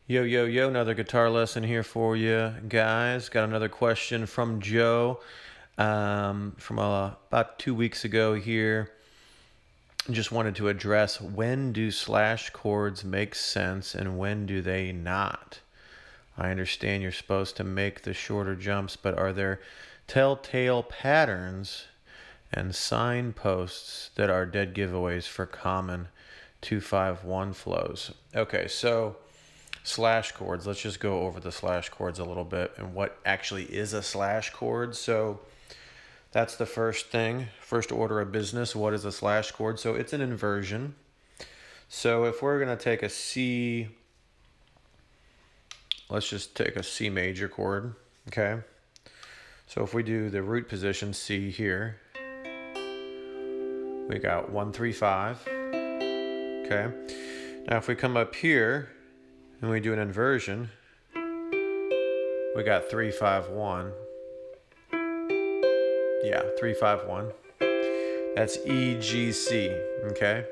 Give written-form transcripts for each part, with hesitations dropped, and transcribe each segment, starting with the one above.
Yo, yo, yo, another guitar lesson here for you guys. Got another question from Joe from about 2 weeks ago here. Just wanted to address, when do slash chords make sense and when do they not? I understand you're supposed to make the shorter jumps, but are there telltale patterns and signposts that are dead giveaways for common 2-5-1 flows? Okay, so slash chords. Let's just go over the slash chords a little bit and what actually is a slash chord. So that's the first thing, first order of business. What is a slash chord? So it's an inversion. So if we're going to take a C, let's just take a C major chord, okay? So if we do the root position C here, we got 1, 3, 5, okay? Now if we come up here and we do an inversion, we got 3, 5, 1. Yeah, 3, 5, 1. That's E, G, C, okay?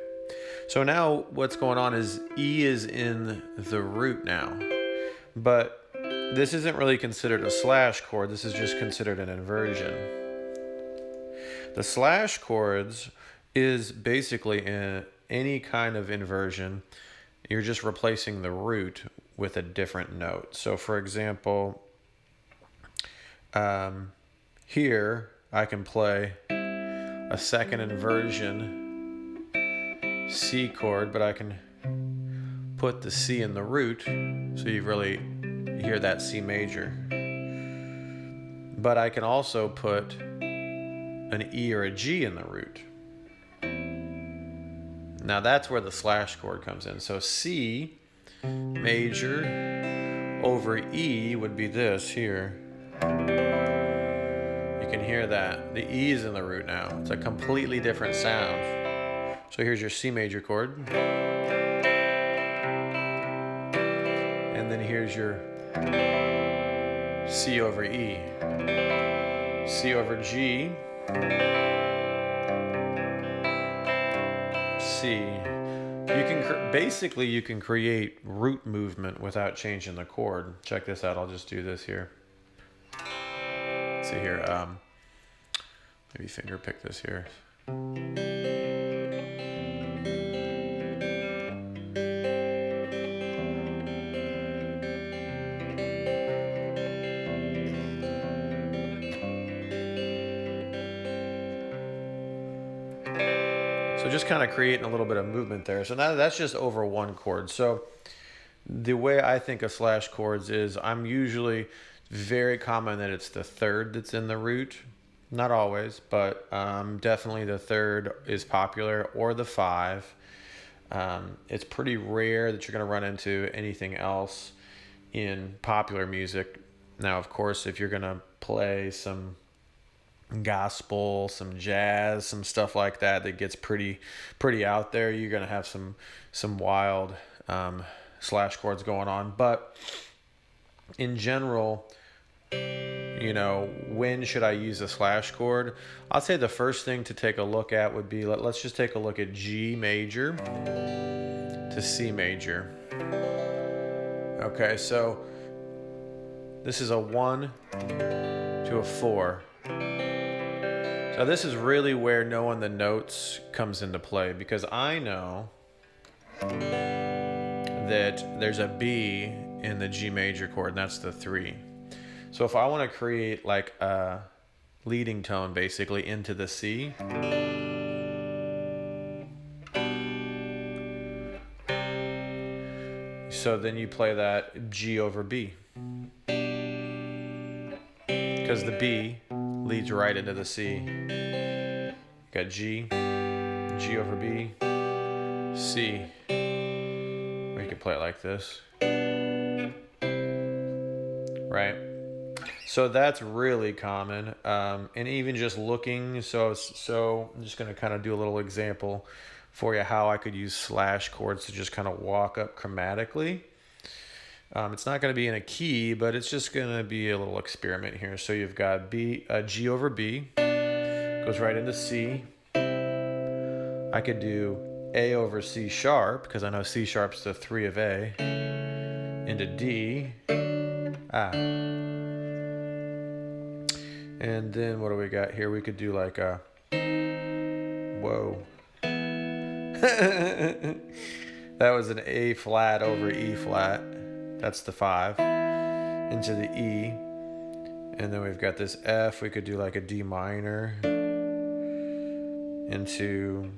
So now what's going on is E is in the root now, but this isn't really considered a slash chord. This is just considered an inversion. The slash chords is basically any kind of inversion. You're just replacing the root with a different note. So for example, here I can play a second inversion C chord, but I can put the C in the root, so you really hear that C major. But I can also put an E or a G in the root. Now that's where the slash chord comes in. So C major over E would be this here. You can hear that. The E is in the root now. It's a completely different sound. So here's your C major chord. And then here's your C over E. C over G. C. You can basically you can create root movement without changing the chord. Check this out. I'll just do this here. Let's see here. Maybe finger pick this here. So just kind of creating a little bit of movement there. So now that's just over one chord. So the way I think of slash chords is I'm usually very common that it's the third that's in the root. Not always, but definitely the third is popular, or the 5. It's pretty rare that you're going to run into anything else in popular music. Now, of course, if you're going to play some gospel, some jazz, some stuff like that that gets pretty out there, you're going to have some wild slash chords going on. But in general, you know, when should I use a slash chord? I'll say the first thing to take a look at would be, let's just take a look at G major to C major. Okay, so this is a 1 to a 4. So this is really where knowing the notes comes into play, because I know that there's a B in the G major chord, and that's the 3. So if I want to create like a leading tone basically into the C, so then you play that G over B, because the B leads right into the C. You got G, G over B, C. Or you can play it like this, right? So that's really common, and even just looking, so I'm just going to kind of do a little example for you how I could use slash chords to just kind of walk up chromatically. It's not going to be in a key, but it's just going to be a little experiment here. So you've got G over B, goes right into C. I could do A over C sharp, because I know C sharp's the 3 of A. into D. And then what do we got here? We could do like a, whoa. That was an A flat over E flat. That's the 5. Into the E. And then we've got this F. We could do like a D minor. Into...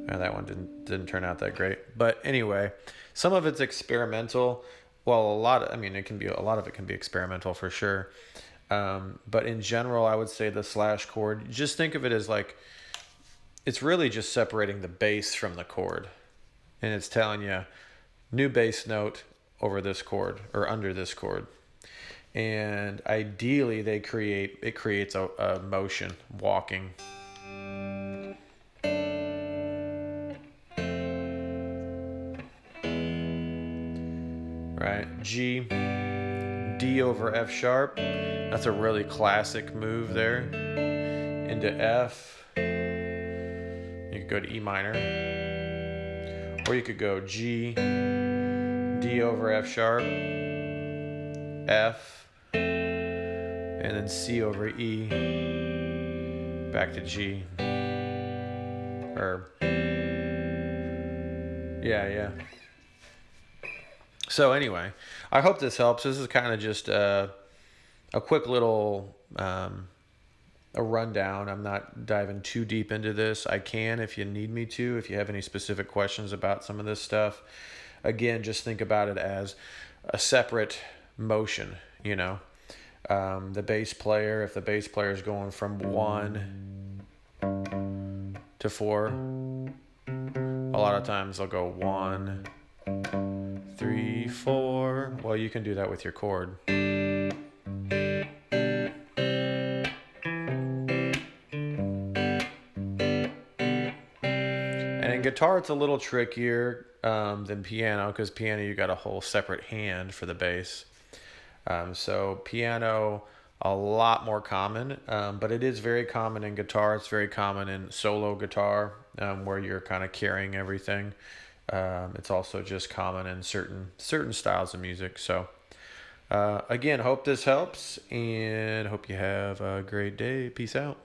that one didn't turn out that great. But anyway, some of it's experimental. Well, a lot of it can be experimental for sure. But in general, I would say the slash chord, just think of it as like, it's really just separating the bass from the chord. And it's telling you new bass note over this chord or under this chord. And ideally it creates a motion, walking. Right, G, D over F sharp. That's a really classic move there. Into F. You could go to E minor. Or you could go G, D over F sharp, F, and then C over E, back to G. Or, yeah. So anyway, I hope this helps. This is kind of just a quick little a rundown. I'm not diving too deep into this. I can if you need me to, if you have any specific questions about some of this stuff. Again, just think about it as a separate motion, you know. The bass player, if the bass player is going from 1 to 4, a lot of times they'll go 1, 3, 4. Well, you can do that with your chord. And in guitar, it's a little trickier than piano, because piano, you got a whole separate hand for the bass. So piano, a lot more common, but it is very common in guitar. It's very common in solo guitar, where you're kind of carrying everything. It's also just common in certain styles of music. So again, hope this helps, and hope you have a great day. Peace out.